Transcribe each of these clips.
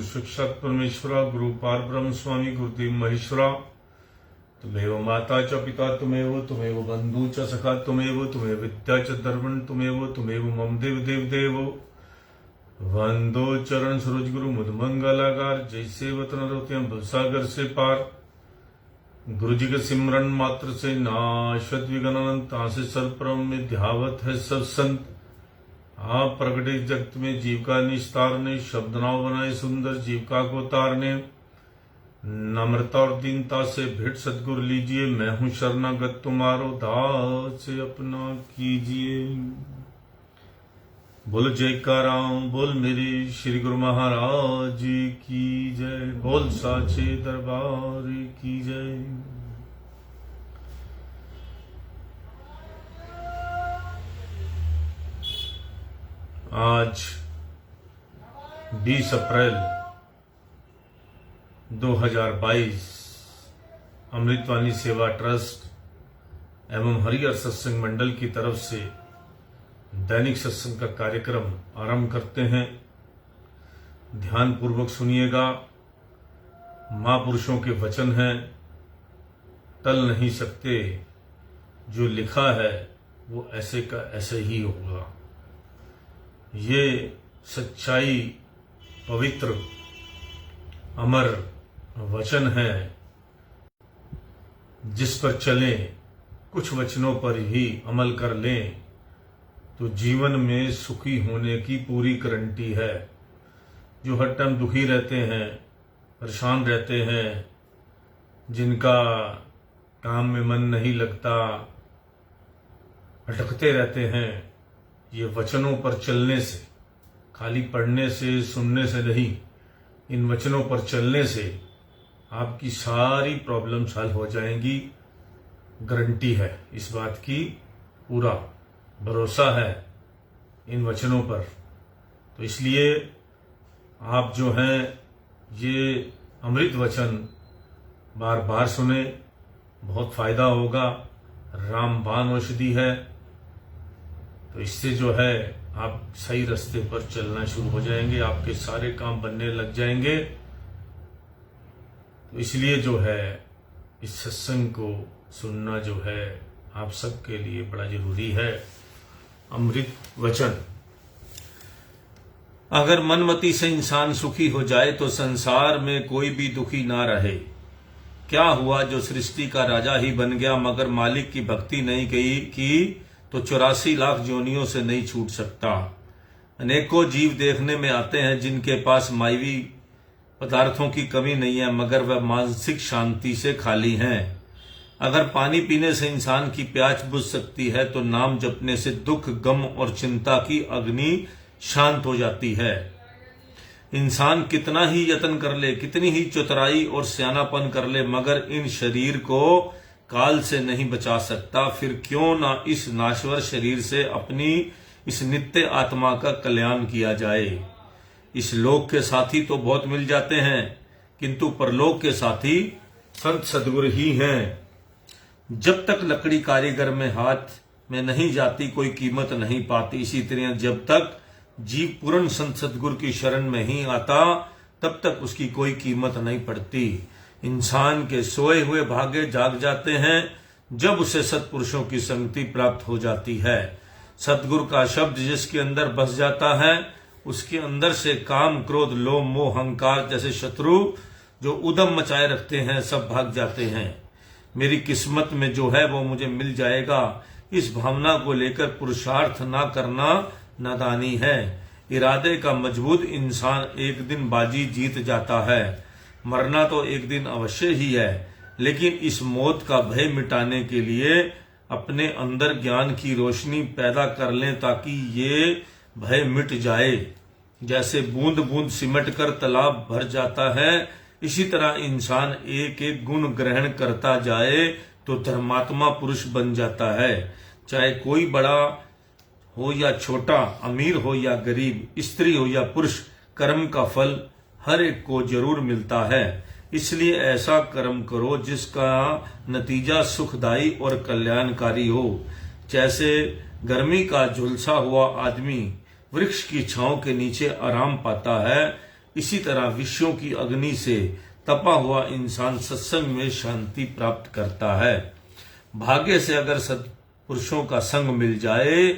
गुरु साक्षात् परमेश्वरा गुरु पारब्रह्म स्वामी गुरुदेव महेश्वरा। तुमेव माता च पिता तुमेव बंधु च सखा तुमेव विद्या च दर्पण तुमेव मम देव देव। वंदो चरण सरोज गुरु मुद मंगलाकार, जैसे वतन रोते भवसागर से पार। गुरु जी के सिमरन मात्र से नाशत विघ्न अनंत, से सर्वप्रम में ध्यावत है सब संत। आप प्रगटे जगत में जीव का निस्तारने, शब्द नाव बनाए सुंदर जीविका को तारने। नम्रता और दीनता से भेंट सतगुरु लीजिए, मैं हूं शरणागत तुम्हारो, दास से अपना कीजिए। बोल जयकाराम बोल मेरे श्री गुरु महाराज की जय, बोल साचे दरबार की जय। आज 20 अप्रैल 2022 अमृतवाणी सेवा ट्रस्ट एवं हरिहर सत्संग मंडल की तरफ से दैनिक सत्संग का कार्यक्रम आरंभ करते हैं। ध्यान पूर्वक सुनिएगा। महापुरुषों के वचन हैं, टल नहीं सकते, जो लिखा है वो ऐसे का ऐसे ही होगा। ये सच्चाई पवित्र अमर वचन है, जिस पर चलें, कुछ वचनों पर ही अमल कर लें तो जीवन में सुखी होने की पूरी गारंटी है। जो हर टाइम दुखी रहते हैं, परेशान रहते हैं, जिनका काम में मन नहीं लगता, भटकते रहते हैं, ये वचनों पर चलने से, खाली पढ़ने से सुनने से नहीं, इन वचनों पर चलने से आपकी सारी प्रॉब्लम सॉल्व हो जाएंगी। गारंटी है इस बात की, पूरा भरोसा है इन वचनों पर। तो इसलिए आप जो हैं ये अमृत वचन बार बार सुने, बहुत फायदा होगा। रामबाण औषधि है, तो इससे जो है आप सही रास्ते पर चलना शुरू हो जाएंगे, आपके सारे काम बनने लग जाएंगे। तो इसलिए जो है इस सत्संग को सुनना जो है आप सबके लिए बड़ा जरूरी है। अमृत वचन। अगर मनमति से इंसान सुखी हो जाए तो संसार में कोई भी दुखी ना रहे। क्या हुआ जो सृष्टि का राजा ही बन गया, मगर मालिक की भक्ति नहीं की तो 84 लाख जोनियों से नहीं छूट सकता। अनेकों जीव देखने में आते हैं जिनके पास मायवी पदार्थों की कमी नहीं है, मगर वह मानसिक शांति से खाली हैं। अगर पानी पीने से इंसान की प्यास बुझ सकती है तो नाम जपने से दुख, गम और चिंता की अग्नि शांत हो जाती है। इंसान कितना ही यत्न कर ले, कितनी ही चतुराई और सियानापन कर ले, मगर इन शरीर को काल से नहीं बचा सकता। फिर क्यों ना इस नाश्वर शरीर से अपनी इस नित्य आत्मा का कल्याण किया जाए। इस लोक के साथी तो बहुत मिल जाते हैं, किंतु परलोक के साथी संत सदगुरु ही हैं। जब तक लकड़ी कारीगर में हाथ में नहीं जाती कोई कीमत नहीं पाती। इसी तरह जब तक जीव पूर्ण संत सदगुरु की शरण में ही आता तब तक उसकी कोई कीमत नहीं पड़ती। इंसान के सोए हुए भाग्य जाग जाते हैं जब उसे सत्पुरुषों की संगति प्राप्त हो जाती है। सतगुरु का शब्द जिसके अंदर बस जाता है उसके अंदर से काम, क्रोध, लोभ, मोह, अहंकार जैसे शत्रु जो उद्यम मचाए रखते हैं सब भाग जाते हैं। मेरी किस्मत में जो है वो मुझे मिल जाएगा, इस भावना को लेकर पुरुषार्थ ना करना नादानी है। इरादे का मजबूत इंसान एक दिन बाजी जीत जाता है। मरना तो एक दिन अवश्य ही है, लेकिन इस मौत का भय मिटाने के लिए अपने अंदर ज्ञान की रोशनी पैदा कर लें ताकि ये भय मिट जाए। जैसे बूंद बूंद सिमट कर तालाब भर जाता है, इसी तरह इंसान एक एक गुण ग्रहण करता जाए तो धर्मात्मा पुरुष बन जाता है। चाहे कोई बड़ा हो या छोटा, अमीर हो या गरीब, स्त्री हो या पुरुष, कर्म का फल हर एक को जरूर मिलता है। इसलिए ऐसा कर्म करो जिसका नतीजा सुखदायी और कल्याणकारी हो। जैसे गर्मी का झुलसा हुआ आदमी वृक्ष की छांव के नीचे आराम पाता है, इसी तरह विषयों की अग्नि से तपा हुआ इंसान सत्संग में शांति प्राप्त करता है। भाग्य से अगर सत्पुरुषों का संग मिल जाए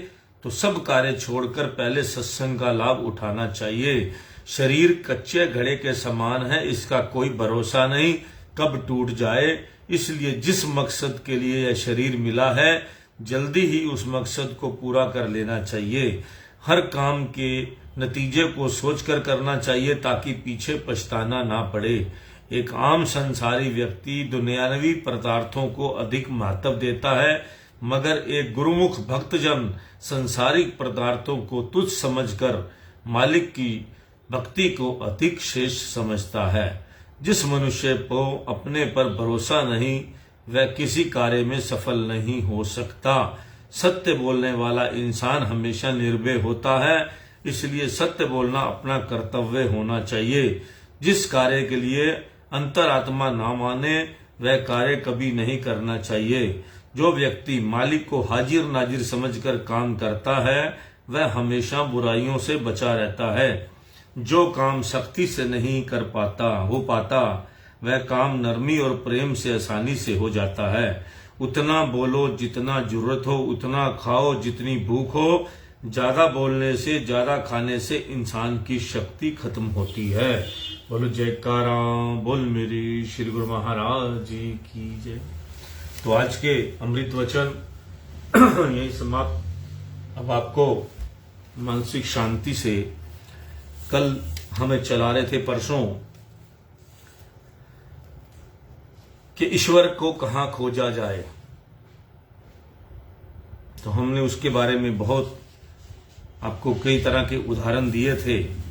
तो सब कार्य छोड़कर पहले सत्संग का लाभ उठाना चाहिए। शरीर कच्चे घड़े के समान है, इसका कोई भरोसा नहीं कब टूट जाए। इसलिए जिस मकसद के लिए यह शरीर मिला है जल्दी ही उस मकसद को पूरा कर लेना चाहिए। हर काम के नतीजे को सोचकर करना चाहिए ताकि पीछे पछताना ना पड़े। एक आम संसारी व्यक्ति दुनियावी पदार्थों को अधिक महत्व देता है, मगर एक गुरुमुख भक्तजन संसारिक पदार्थों को तुच्छ समझकर मालिक की भक्ति को अधिक श्रेष्ठ समझता है। जिस मनुष्य को अपने पर भरोसा नहीं वह किसी कार्य में सफल नहीं हो सकता। सत्य बोलने वाला इंसान हमेशा निर्भय होता है, इसलिए सत्य बोलना अपना कर्तव्य होना चाहिए। जिस कार्य के लिए अंतरात्मा ना माने वह कार्य कभी नहीं करना चाहिए। जो व्यक्ति मालिक को हाजिर नाजिर समझकर काम करता है वह हमेशा बुराइयों से बचा रहता है। जो काम सख्ती से नहीं हो पाता वह काम नरमी और प्रेम से आसानी से हो जाता है। उतना बोलो जितना जरूरत हो, उतना खाओ जितनी भूख हो। ज्यादा बोलने से ज्यादा खाने से इंसान की शक्ति खत्म होती है। बोलो जयकारा बोल मेरी श्री गुरु महाराज जी की जय। तो आज के अमृत वचन यही समाप्त। अब आपको मानसिक शांति से, कल हमें चला रहे थे परसों कि ईश्वर को कहां खोजा जाए, तो हमने उसके बारे में बहुत आपको कई तरह के उदाहरण दिए थे।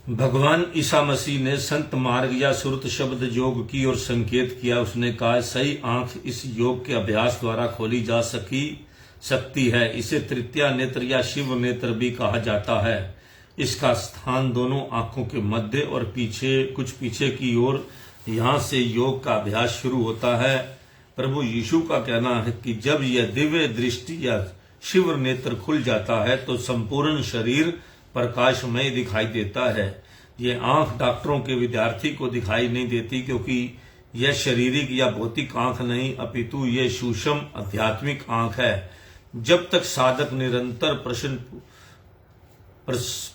भगवान ईसा मसीह ने संत मार्ग या सुरत शब्द योग की ओर संकेत किया। उसने कहा सही आंख इस योग के अभ्यास द्वारा खोली जा सकती है। इसे तृतीया नेत्र या शिव नेत्र भी कहा जाता है। इसका स्थान दोनों आंखों के मध्य और कुछ पीछे की ओर, यहाँ से योग का अभ्यास शुरू होता है। प्रभु यीशु का कहना है कि जब यह दिव्य दृष्टि या शिव नेत्र खुल जाता है तो संपूर्ण शरीर प्रकाशमय दिखाई देता है। ये आंख डॉक्टरों के विद्यार्थी को दिखाई नहीं देती, क्योंकि यह शारीरिक या भौतिक आंख नहीं अपितु यह सूक्ष्म आध्यात्मिक आंख है। जब तक साधक निरंतर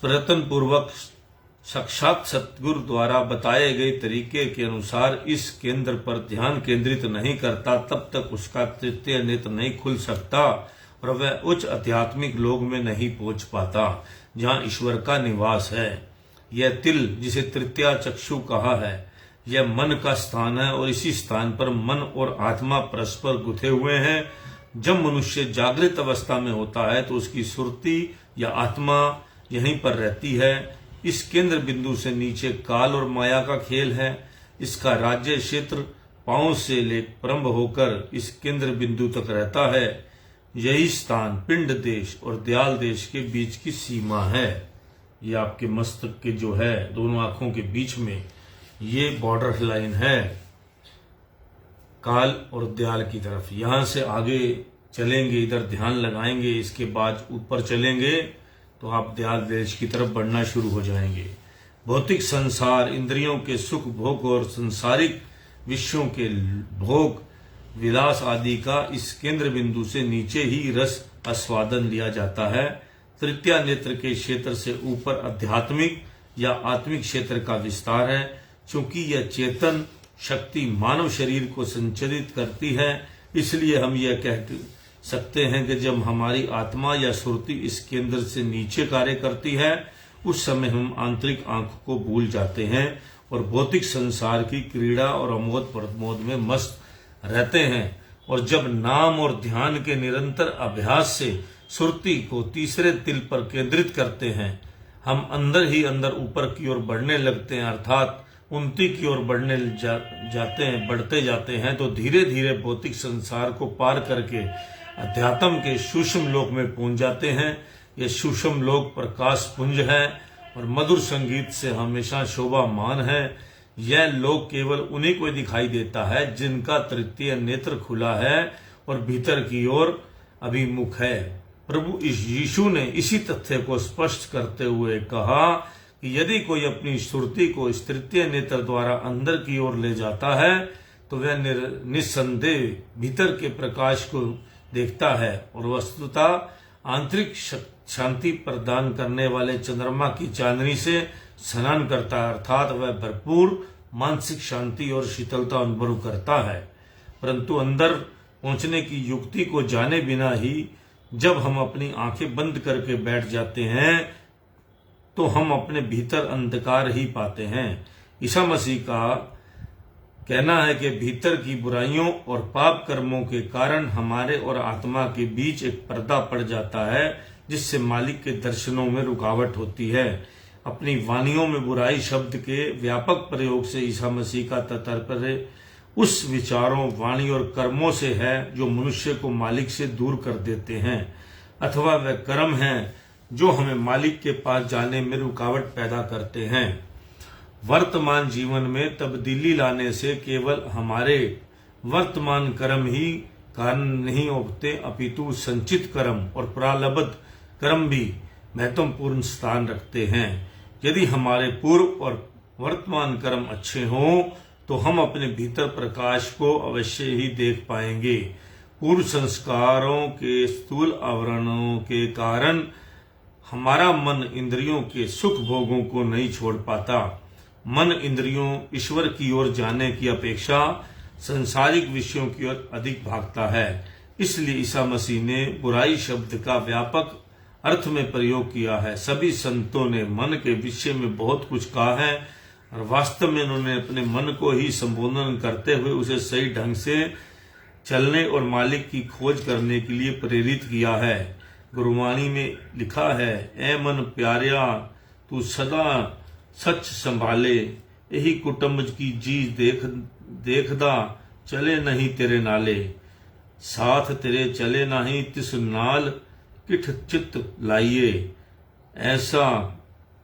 प्रयत्न पूर्वक साक्षात सतगुरु द्वारा बताए गए तरीके के अनुसार इस केंद्र पर ध्यान केंद्रित नहीं करता, तब तक उसका तृतीय नेत्र नहीं खुल सकता और वह उच्च आध्यात्मिक लोक में नहीं पहुंच पाता जहां ईश्वर का निवास है। यह तिल, जिसे तृतीया चक्षु कहा है, यह मन का स्थान है और इसी स्थान पर मन और आत्मा परस्पर गुथे हुए हैं। जब मनुष्य जागृत अवस्था में होता है तो उसकी सुरती या आत्मा यहीं पर रहती है। इस केंद्र बिंदु से नीचे काल और माया का खेल है। इसका राज्य क्षेत्र पांव से प्रारंभ होकर इस केंद्र बिंदु तक रहता है। यही स्थान पिंड देश और दयाल देश के बीच की सीमा है। ये आपके मस्तक के जो है दोनों आंखों के बीच में ये बॉर्डर लाइन है काल और दयाल की तरफ। यहां से आगे चलेंगे, इधर ध्यान लगाएंगे, इसके बाद ऊपर चलेंगे तो आप दयाल देश की तरफ बढ़ना शुरू हो जाएंगे। भौतिक संसार, इंद्रियों के सुख भोग और संसारिक विषयों के भोग विलास आदि का इस केंद्र बिंदु से नीचे ही रस आस्वादन लिया जाता है। तृतीय नेत्र के क्षेत्र से ऊपर आध्यात्मिक या आत्मिक क्षेत्र का विस्तार है। चूंकि यह चेतन शक्ति मानव शरीर को संचालित करती है, इसलिए हम यह कह सकते हैं कि जब हमारी आत्मा या सुरती इस केंद्र से नीचे कार्य करती है उस समय हम आंतरिक आंख को भूल जाते हैं और भौतिक संसार की क्रीड़ा और अमोद प्रमोद में मस्त रहते हैं। और जब नाम और ध्यान के निरंतर अभ्यास से सुरती को तीसरे तिल पर केंद्रित करते हैं, हम अंदर ही अंदर ऊपर की ओर बढ़ने लगते हैं, अर्थात उन्नति की ओर बढ़ते जाते हैं। तो धीरे धीरे भौतिक संसार को पार करके अध्यात्म के सूक्ष्म लोक में पहुंच जाते हैं। यह सूक्ष्म लोक प्रकाश पुंज है और मधुर संगीत से हमेशा शोभामान है। यह लोक केवल उन्हीं को दिखाई देता है जिनका तृतीय नेत्र खुला है और भीतर की ओर अभिमुख है। प्रभु यीशु ने इसी तथ्य को स्पष्ट करते हुए कहा कि यदि कोई अपनी सुरती को इस तृतीय नेत्र द्वारा अंदर की ओर ले जाता है तो वह निस्संदेह भीतर के प्रकाश को देखता है और वस्तुतः आंतरिक शांति प्रदान करने वाले चंद्रमा की चांदनी से स्नान करता है, अर्थात वह भरपूर मानसिक शांति और शीतलता अनुभव करता है। परंतु अंदर पहुंचने की युक्ति को जाने बिना ही जब हम अपनी आंखें बंद करके बैठ जाते हैं तो हम अपने भीतर अंधकार ही पाते हैं। ईसा मसीह का कहना है कि भीतर की बुराइयों और पाप कर्मों के कारण हमारे और आत्मा के बीच एक पर्दा पड़ जाता है जिससे मालिक के दर्शनों में रुकावट होती है। अपनी वाणियों में बुराई शब्द के व्यापक प्रयोग से ईसा मसीह का तात्पर्य उस विचारों, वाणी और कर्मों से है जो मनुष्य को मालिक से दूर कर देते हैं, अथवा वह कर्म हैं जो हमें मालिक के पास जाने में रुकावट पैदा करते हैं। वर्तमान जीवन में तब्दीली लाने से केवल हमारे वर्तमान कर्म ही कारण नहीं होते, अपितु संचित कर्म और प्रारब्ध कर्म भी महत्वपूर्ण स्थान रखते हैं। यदि हमारे पूर्व और वर्तमान कर्म अच्छे हों तो हम अपने भीतर प्रकाश को अवश्य ही देख पाएंगे। पूर्व संस्कारों के स्थूल आवरणों के कारण हमारा मन इंद्रियों के सुख भोगों को नहीं छोड़ पाता। मन इंद्रियों ईश्वर की ओर जाने की अपेक्षा संसारिक विषयों की ओर अधिक भागता है। इसलिए ईसा मसीह ने बुराई शब्द का व्यापक अर्थ में प्रयोग किया है। सभी संतों ने मन के विषय में बहुत कुछ कहा है और वास्तव में उन्होंने अपने मन को ही संबोधन करते हुए उसे सही ढंग से चलने और मालिक की खोज करने के लिए प्रेरित किया है। गुरुवाणी में लिखा है, ऐ मन प्यारिया तू सदा सच संभाले, यही कुटुंब की चीज देखदा चले नहीं तेरे नाले, साथ तेरे चले नहीं तिस नाल किठ चित लाइए, ऐसा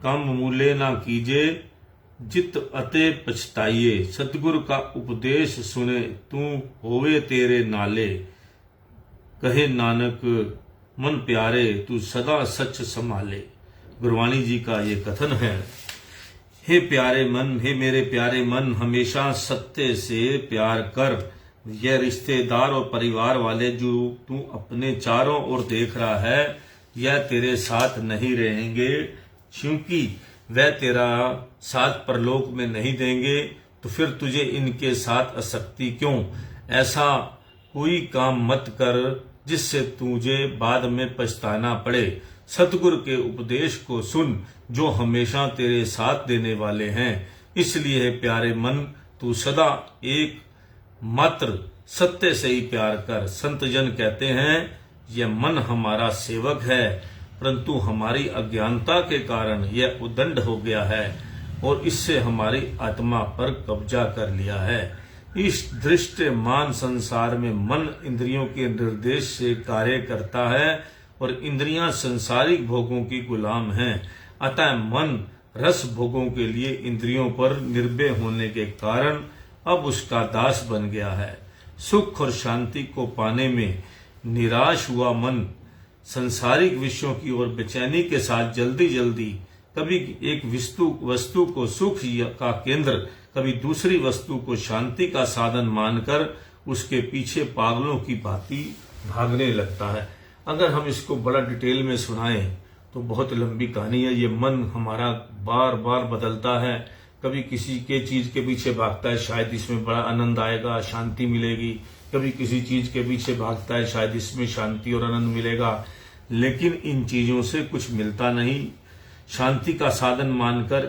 कम मूले ना कीजे जित अते पछताइए, सतगुरु का उपदेश सुने तू होवे तेरे नाले, कहे नानक मन प्यारे तू सदा सच संभाले। गुरवाणी जी का ये कथन है। हे प्यारे मन, हे मेरे प्यारे मन, हमेशा सत्य से प्यार कर। यह रिश्तेदार और परिवार वाले जो तू अपने चारों ओर देख रहा है यह तेरे साथ नहीं रहेंगे, क्योंकि वह तेरा साथ परलोक में नहीं देंगे, तो फिर तुझे इनके साथ आसक्ति क्यों? ऐसा कोई काम मत कर जिससे तुझे बाद में पछताना पड़े। सतगुरु के उपदेश को सुन जो हमेशा तेरे साथ देने वाले हैं। इसलिए प्यारे मन, तू सदा एक मात्र सत्य से ही प्यार कर। संत जन कहते हैं यह मन हमारा सेवक है, परंतु हमारी अज्ञानता के कारण यह उद्दंड हो गया है और इससे हमारी आत्मा पर कब्जा कर लिया है। इस दृष्टिमान संसार में मन इंद्रियों के निर्देश से कार्य करता है और इंद्रियां संसारिक भोगों की गुलाम हैं। अतः मन रस भोगों के लिए इंद्रियों पर निर्भय होने के कारण अब उसका दास बन गया है। सुख और शांति को पाने में निराश हुआ मन संसारिक विषयों की ओर बेचैनी के साथ जल्दी जल्दी कभी एक वस्तु को सुख का केंद्र, कभी दूसरी वस्तु को शांति का साधन मानकर उसके पीछे पागलों की भांति भागने लगता है। अगर हम इसको बड़ा डिटेल में सुनाएं तो बहुत लंबी कहानी है। ये मन हमारा बार बार बदलता है। कभी किसी के चीज के पीछे भागता है, शायद इसमें बड़ा आनंद आएगा, शांति मिलेगी। कभी किसी चीज के पीछे भागता है, शायद इसमें शांति और आनंद मिलेगा। लेकिन इन चीजों से कुछ मिलता नहीं। शांति का साधन मानकर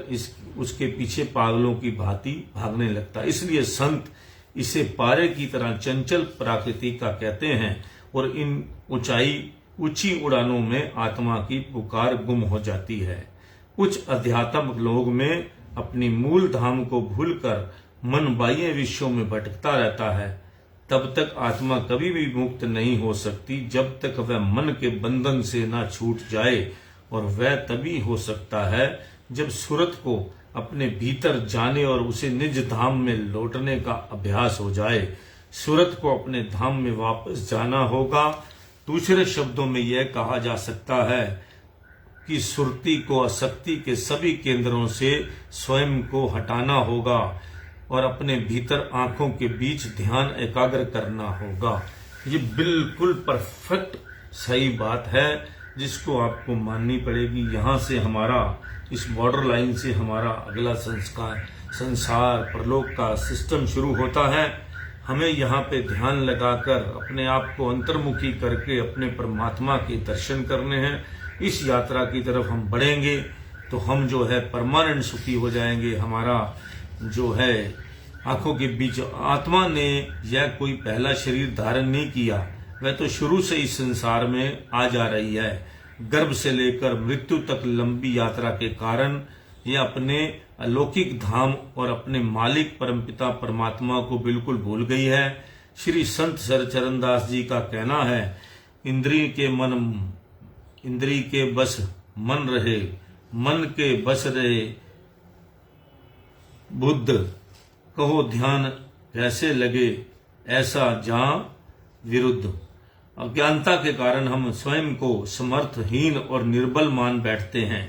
उसके पीछे पागलों की भांति भागने लगता है। इसलिए संत इसे पारे की तरह चंचल प्रकृति का कहते हैं और इन ऊंची उड़ानों में आत्मा की पुकार गुम हो जाती है। उच्च अध्यात्म लोग में अपनी मूल धाम को भूलकर मन बाह्य विषयों में भटकता रहता है। तब तक आत्मा कभी भी मुक्त नहीं हो सकती जब तक वह मन के बंधन से ना छूट जाए और वह तभी हो सकता है जब सूरत को अपने भीतर जाने और उसे निज धाम में लौटने का अभ्यास हो जाए। सूरत को अपने धाम में वापस जाना होगा। दूसरे शब्दों में यह कहा जा सकता है कि सुरती को आसक्ति के सभी केंद्रों से स्वयं को हटाना होगा और अपने भीतर आंखों के बीच ध्यान एकाग्र करना होगा। ये बिल्कुल परफेक्ट सही बात है जिसको आपको माननी पड़ेगी। यहाँ से हमारा इस बॉर्डर लाइन से हमारा अगला संसार परलोक का सिस्टम शुरू होता है। हमें यहाँ पे ध्यान लगाकर अपने आप को अंतर्मुखी करके अपने परमात्मा के दर्शन करने हैं। इस यात्रा की तरफ हम बढ़ेंगे तो हम जो है परमानेंट सुखी हो जाएंगे। हमारा जो है आंखों के बीच आत्मा ने यह कोई पहला शरीर धारण नहीं किया, वह तो शुरू से इस संसार में आ जा रही है। गर्भ से लेकर मृत्यु तक लंबी यात्रा के कारण यह अपने अलौकिक धाम और अपने मालिक परमपिता परमात्मा को बिल्कुल भूल गई है। श्री संत सर चरणदास जी का कहना है, इंद्री के बस मन रहे, मन के बस रहे बुद्ध, कहो ध्यान कैसे लगे ऐसा जहां विरुद्ध। अज्ञानता के कारण हम स्वयं को समर्थहीन और निर्बल मान बैठते हैं।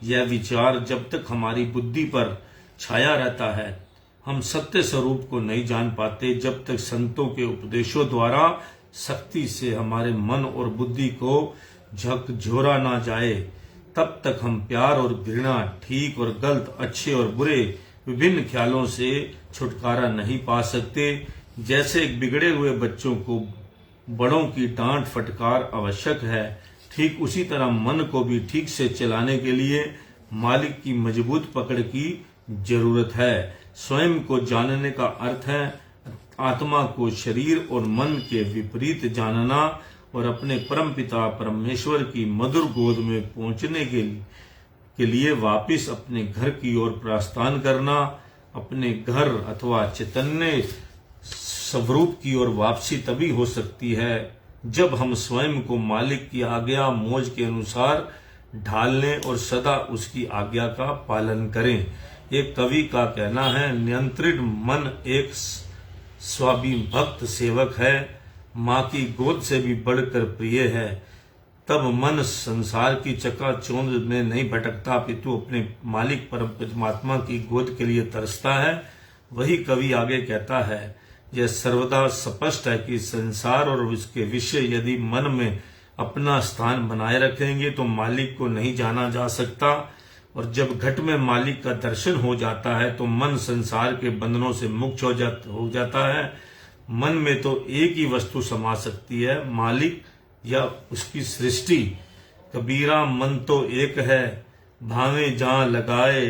यह विचार जब तक हमारी बुद्धि पर छाया रहता है, हम सत्य स्वरूप को नहीं जान पाते। जब तक संतों के उपदेशों द्वारा शक्ति से हमारे मन और बुद्धि को झकझोरा ना जाए, तब तक हम प्यार और घृणा, ठीक और गलत, अच्छे और बुरे विभिन्न ख्यालों से छुटकारा नहीं पा सकते। जैसे एक बिगड़े हुए बच्चों को बड़ों की डांट फटकार आवश्यक है, ठीक उसी तरह मन को भी ठीक से चलाने के लिए मालिक की मजबूत पकड़ की जरूरत है। स्वयं को जानने का अर्थ है आत्मा को शरीर और मन के विपरीत जानना और अपने परम पिता परमेश्वर की मधुर गोद में पहुंचने के लिए वापिस अपने घर की ओर प्रस्थान करना। अपने घर अथवा चैतन्य स्वरूप की ओर वापसी तभी हो सकती है जब हम स्वयं को मालिक की आज्ञा मौज के अनुसार ढालने और सदा उसकी आज्ञा का पालन करें। एक कवि का कहना है, नियंत्रित मन एक स्वाभिभक्त सेवक है, माँ की गोद से भी बढ़कर प्रिय है। तब मन संसार की चकाचौंध में नहीं भटकता, अपितु अपने मालिक परमात्मा की गोद के लिए तरसता है। वही कवि आगे कहता है, यह सर्वदा स्पष्ट है कि संसार और उसके विषय यदि मन में अपना स्थान बनाए रखेंगे तो मालिक को नहीं जाना जा सकता। और जब घट में मालिक का दर्शन हो जाता है तो मन संसार के बंधनों से मुक्त हो जाता है। मन में तो एक ही वस्तु समा सकती है, मालिक या उसकी सृष्टि। कबीरा मन तो एक है, भावे जहां लगाए,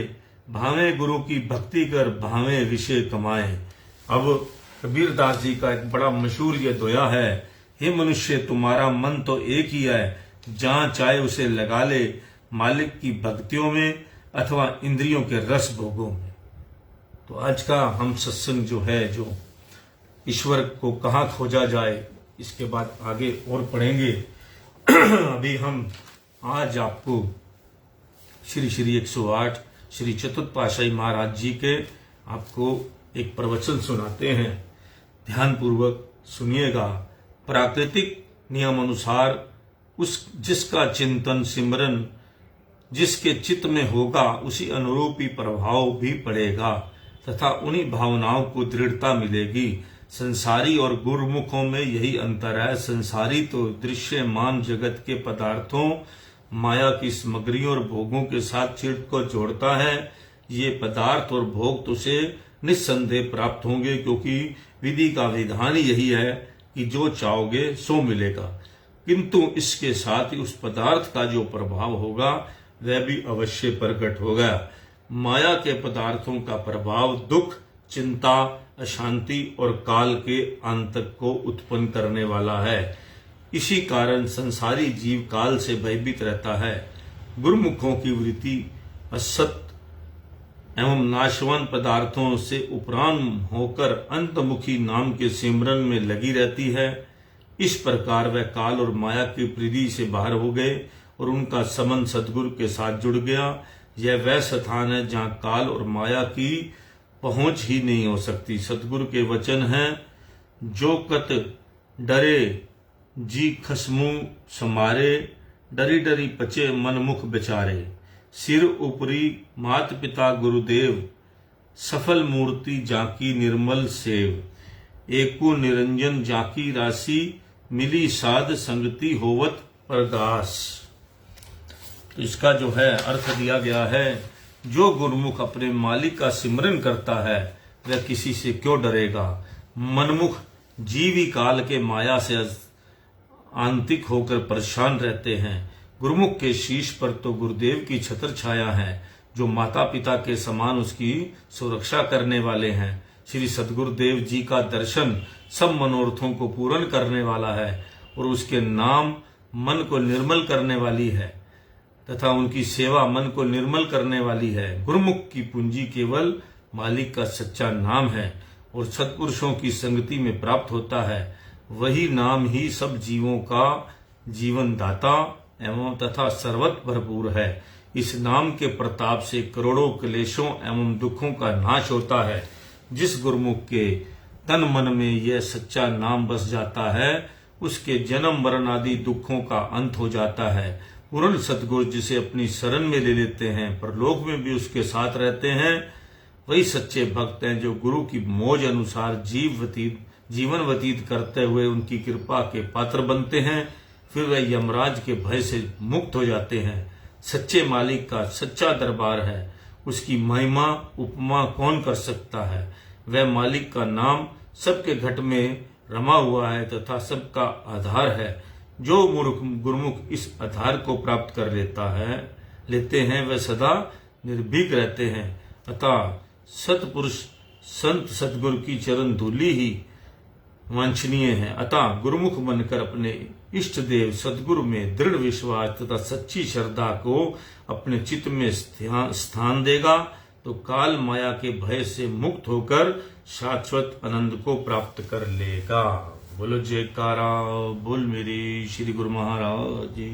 भावे गुरु की भक्ति कर, भावे विषय कमाए। अब कबीर दास जी का एक बड़ा मशहूर ये दोया है, हे मनुष्य तुम्हारा मन तो एक ही है, जहां चाहे उसे लगा ले, मालिक की भक्तियों में अथवा इंद्रियों के रस भोगों में। तो आज का हम सत्संग जो है, जो ईश्वर को कहाँ खोजा जाए, इसके बाद आगे और पढ़ेंगे। अभी हम आज आपको श्री श्री 108 श्री चतुर्थ पातशाही महाराज जी के आपको एक प्रवचन सुनाते हैं। ध्यान पूर्वक सुनिएगा। प्राकृतिक नियम अनुसार जिसका चिंतन सिमरन जिसके चित्त में होगा, उसी अनुरूप ही प्रभाव भी पड़ेगा तथा उन्हीं भावनाओं को दृढ़ता मिलेगी। संसारी और गुरुमुखों में यही अंतर है। संसारी तो दृश्यमान जगत के पदार्थों, माया की सामग्रियों और भोगों के साथ चित्त को जोड़ता है। ये पदार्थ और भोग तुझे निस्संदेह प्राप्त होंगे, क्योंकि विधि का विधान ही यही है कि जो चाहोगे सो मिलेगा। किंतु इसके साथ ही उस पदार्थ का जो प्रभाव होगा वह भी अवश्य प्रकट होगा। माया के पदार्थों का प्रभाव दुख, चिंता, अशांति और काल के आतंक को उत्पन्न करने वाला है। इसी कारण संसारी जीव काल से भयभीत रहता है। गुरुमुखों की वृत्ति असत एवं नाशवान पदार्थों से उपरांत होकर अंतमुखी नाम के सिमरन में लगी रहती है। इस प्रकार वह काल और माया की परिधि से बाहर हो गए और उनका संबंध सदगुरु के साथ जुड़ गया। यह वह स्थान है जहां काल और माया की पहुंच ही नहीं हो सकती। सदगुरु के वचन हैं, जो कत डरे जी खसमू समारे, डरी डरी पचे मन मुख बेचारे। सिर ऊपरी मात पिता गुरुदेव, सफल मूर्ति जाकी निर्मल सेव। एको निरंजन जाकी राशि, मिली साध संगति होवत परगास। तो इसका जो है अर्थ दिया गया है, जो गुरुमुख अपने मालिक का सिमरन करता है वह किसी से क्यों डरेगा। मनमुख जीवी काल के माया से आंतिक होकर परेशान रहते हैं। गुरुमुख के शीश पर तो गुरुदेव की छत्र छाया है, जो माता पिता के समान उसकी सुरक्षा करने वाले हैं। श्री सदगुरुदेव जी का दर्शन सब मनोरथों को पूर्ण करने वाला है और उसके नाम मन को निर्मल करने वाली है तथा उनकी सेवा मन को निर्मल करने वाली है। गुरुमुख की पूंजी केवल मालिक का सच्चा नाम है और सत्पुरुषों की संगति में प्राप्त होता है। वही नाम ही सब जीवों का जीवन दाता एवं तथा सर्वत्र भरपूर है। इस नाम के प्रताप से करोड़ों क्लेशों एवं दुखों का नाश होता है। जिस गुरुमुख के तन मन में यह सच्चा नाम बस जाता है, उसके जन्म मरण आदि दुखों का अंत हो जाता है। पूर्ण सतगुरु जिसे अपनी शरण में ले लेते हैं, परलोक में भी उसके साथ रहते हैं, वही सच्चे भक्त हैं जो गुरु की मौज अनुसार जीवन व्यतीत करते हुए उनकी कृपा के पात्र बनते हैं। फिर वह यमराज के भय से मुक्त हो जाते हैं। सच्चे मालिक का सच्चा दरबार है, उसकी महिमा उपमा कौन कर सकता है। वह मालिक का नाम सबके घट में रमा हुआ है तथा सबका आधार है। जो गुरुमुख इस आधार को प्राप्त कर लेते हैं वह सदा निर्भीक रहते हैं। अतः सतपुरुष संत सदगुरु की चरण धूलि ही वांछनीय है। अतः गुरुमुख बनकर अपने इष्ट देव सदगुरु में दृढ़ विश्वास तथा सच्ची श्रद्धा को अपने चित्त में स्थान देगा तो काल माया के भय से मुक्त होकर शाश्वत आनंद को प्राप्त कर लेगा। बोलो जयकारा बोल मेरी श्री गुरु महाराज जी।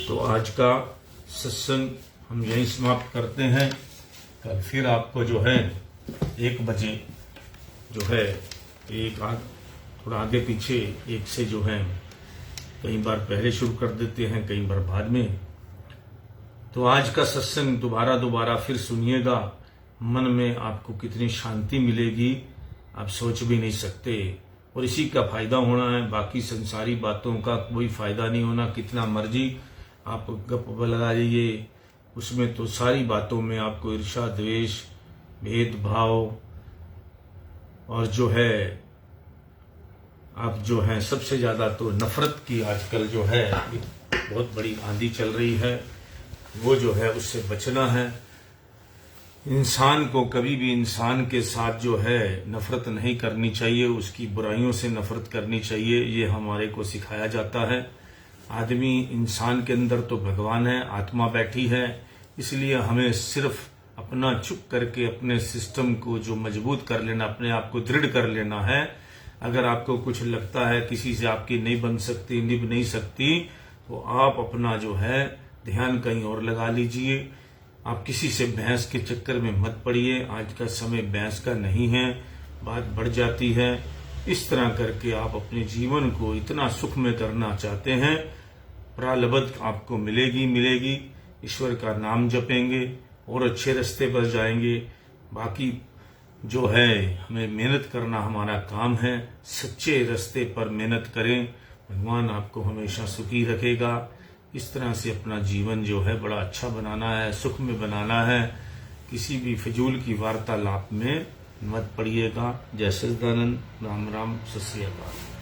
तो आज का सत्संग हम यहीं समाप्त करते हैं। कल फिर आपको जो है 1 बजे जो है थोड़ा आगे पीछे 1 से जो है कई बार पहले शुरू कर देते हैं, कई बार बाद में। तो आज का सत्संग दोबारा फिर सुनिएगा। मन में आपको कितनी शांति मिलेगी आप सोच भी नहीं सकते। और इसी का फायदा होना है, बाकी संसारी बातों का कोई फायदा नहीं होना। कितना मर्जी आप गप लगा लीजिए, उसमें तो सारी बातों में आपको ईर्ष्या द्वेष भेदभाव और जो है आप जो है सबसे ज्यादा तो नफरत की आजकल जो है बहुत बड़ी आंधी चल रही है, वो जो है उससे बचना है। इंसान को कभी भी इंसान के साथ जो है नफरत नहीं करनी चाहिए, उसकी बुराइयों से नफरत करनी चाहिए। ये हमारे को सिखाया जाता है। आदमी इंसान के अंदर तो भगवान है, आत्मा बैठी है, इसलिए हमें सिर्फ अपना चुप करके अपने सिस्टम को जो मजबूत कर लेना, अपने आप को दृढ़ कर लेना है। अगर आपको कुछ लगता है किसी से आपकी नहीं बन सकती, निभ नहीं सकती, तो आप अपना जो है ध्यान कहीं और लगा लीजिए। आप किसी से बहस के चक्कर में मत पड़िए। आज का समय बहस का नहीं है, बात बढ़ जाती है। इस तरह करके आप अपने जीवन को इतना सुखमय करना चाहते हैं, प्रालब्ध आपको मिलेगी। ईश्वर का नाम जपेंगे और अच्छे रास्ते पर जाएंगे। बाकी जो है हमें मेहनत करना हमारा काम है। सच्चे रास्ते पर मेहनत करें, भगवान आपको हमेशा सुखी रखेगा। इस तरह से अपना जीवन जो है बड़ा अच्छा बनाना है, सुख में बनाना है। किसी भी फिजूल की वार्तालाप में मत पड़िएगा। जय सच्चिदानंद। राम राम। सत श्री अकाल।